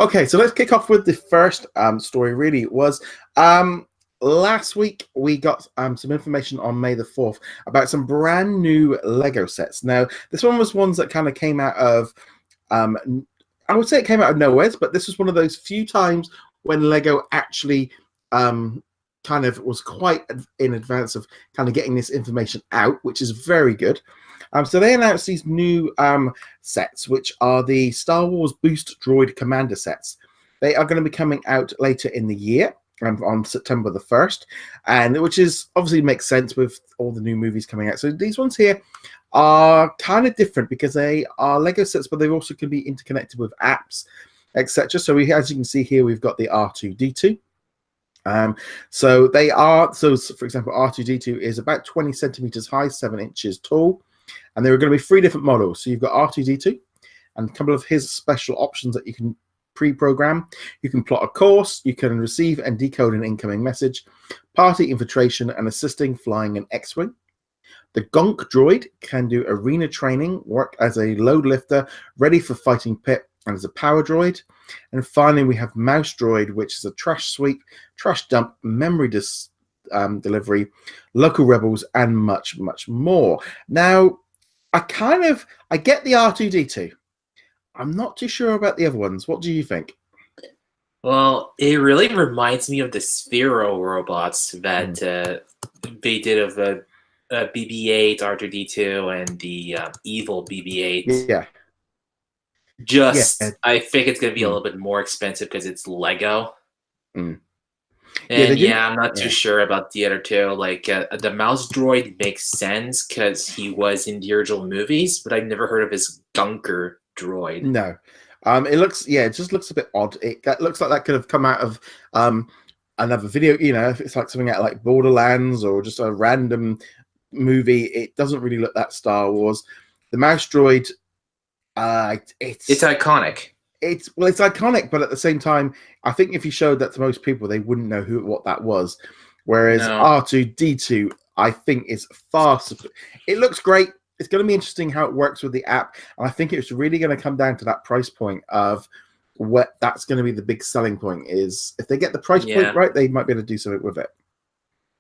Okay, so let's kick off with the first story. Really, it was last week we got some information on May the 4th about some brand new Lego sets. Now, this one was ones that kind of came out of, I would say it came out of nowhere, but this was one of those few times when Lego actually kind of was quite in advance of kind of getting this information out, which is very good. So they announced these new sets, which are the Star Wars Boost Droid Commander sets. They are going to be coming out later in the year, on September the 1st, and which is obviously makes sense with all the new movies coming out. So these ones here are kind of different because they are Lego sets, but they also can be interconnected with apps, etc. So as you can see here, we've got the R2-D2. So they are, so for example, R2-D2 is about 20 centimeters high, 7 inches tall, and there are going to be 3 different models. So you've got R2-D2 and a couple of his special options that you can pre-program. You can plot a course, you can receive and decode an incoming message, party infiltration, and assisting flying an X-Wing. The Gonk Droid can do arena training, work as a load lifter, ready for fighting pit, and as a power droid. And finally, we have Mouse Droid, which is a trash sweep, trash dump, memory delivery, local rebels, and much, much more. Now, I get the R2-D2. I'm not too sure about the other ones. What do you think? Well, it really reminds me of the Sphero robots that they did of the BB-8, R2-D2, and the evil BB-8. Yeah. I think it's going to be a little bit more expensive because it's Lego. Mm. And I'm not too sure about the other two. Like the Mouse Droid makes sense because he was in the original movies, but I've never heard of his Gunker Droid. No. It just looks a bit odd. That looks like that could have come out of another video, if it's like something out like Borderlands or just a random movie. It doesn't really look that Star Wars. The Mouse Droid, it's iconic. It's iconic, but at the same time, I think if you showed that to most people, they wouldn't know what that was. Whereas R2-D2, I think, is far. It looks great. It's going to be interesting how it works with the app, and I think it's really going to come down to that price point of what that's going to be the big selling point. Is if they get the price point right, they might be able to do something with it.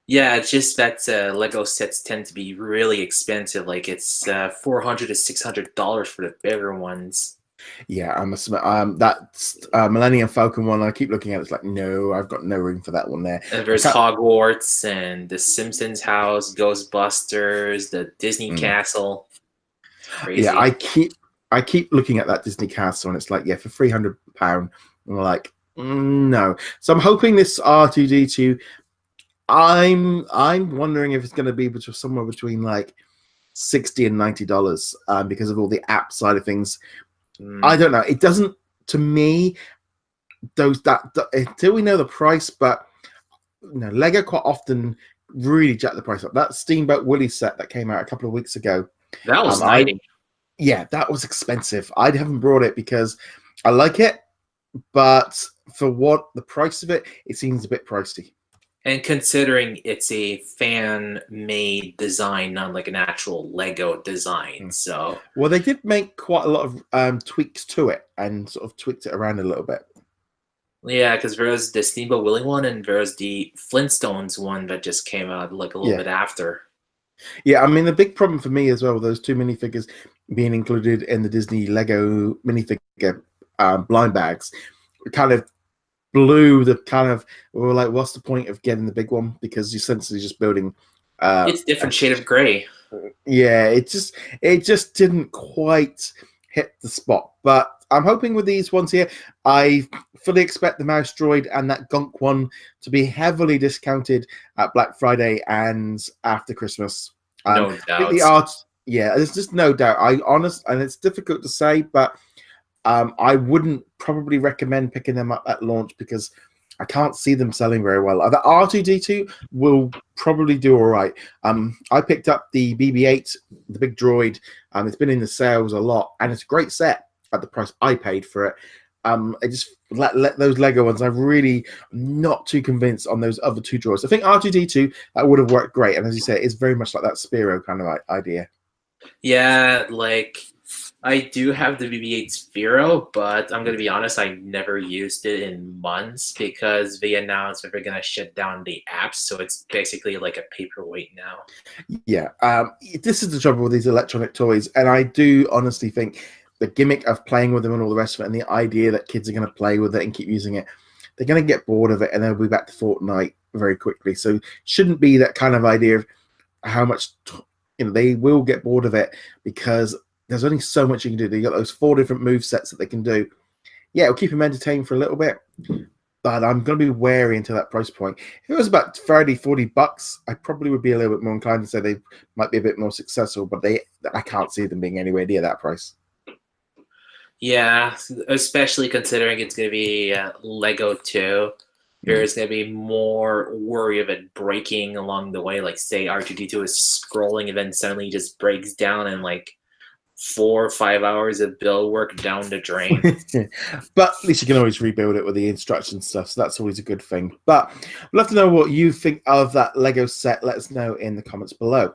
Yeah, it's just that Lego sets tend to be really expensive. Like it's $400 to $600 for the bigger ones. Yeah, I must admit, that Millennium Falcon one, I keep looking at it, it's like, no, I've got no room for that one there. And there's Hogwarts and the Simpsons house, Ghostbusters, the Disney Castle. Crazy. Yeah, I keep looking at that Disney Castle, and it's like, for £300, and we're like, no. So I'm hoping this R2-D2. I'm wondering if it's going to be somewhere between like $60 and $90 because of all the app side of things. I don't know. It doesn't, to me, until we know the price, but Lego quite often really jack the price up. That Steamboat Willie set that came out a couple of weeks ago. That was $90. That was expensive. I haven't brought it because I like it, but for what the price of it seems a bit pricey. And considering it's a fan-made design, not like an actual Lego design, so... Well, they did make quite a lot of tweaks to it and sort of tweaked it around a little bit. Yeah, because there was the Steamboat Willie one and there was the Flintstones one that just came out like a little bit after. Yeah, I mean, the big problem for me as well with those two minifigures being included in the Disney Lego minifigure blind bags kind of blew the we were like, what's the point of getting the big one? Because you're essentially just building it's a different shade of gray. Yeah, it just didn't quite hit the spot. But I'm hoping with these ones here, I fully expect the Mouse Droid and that Gonk one to be heavily discounted at Black Friday and after Christmas. No doubt. There's just no doubt. And it's difficult to say, but I wouldn't probably recommend picking them up at launch because I can't see them selling very well. The R2-D2 will probably do all right. I picked up the BB-8, the big droid. It's been in the sales a lot, and it's a great set at the price I paid for it. I just let those Lego ones. I'm really not too convinced on those other two droids. I think R2-D2 that would have worked great, and as you say, it's very much like that Sphero kind of idea. Yeah, like I do have the BB-8 Sphero, but I'm gonna be honest, I never used it in months because they announced that they're gonna shut down the apps, so it's basically like a paperweight now. Yeah, this is the trouble with these electronic toys, and I do honestly think the gimmick of playing with them and all the rest of it, and the idea that kids are going to play with it and keep using it, they're going to get bored of it, and they'll be back to Fortnite very quickly. So, shouldn't be that kind of idea of how much they will get bored of it because there's only so much you can do. You got those 4 different move sets that they can do. Yeah, it'll keep them entertained for a little bit. But I'm going to be wary until that price point. If it was about $30-40, I probably would be a little bit more inclined to say they might be a bit more successful, but I can't see them being anywhere near that price. Yeah, especially considering it's going to be Lego 2. There's going to be more worry of it breaking along the way. Like, say R2-D2 is scrolling and then suddenly just breaks down and like 4 or 5 hours of build work down the drain. But at least you can always rebuild it with the instruction stuff, so that's always a good thing. But we'd love to know what you think of that Lego set. Let us know in the comments below.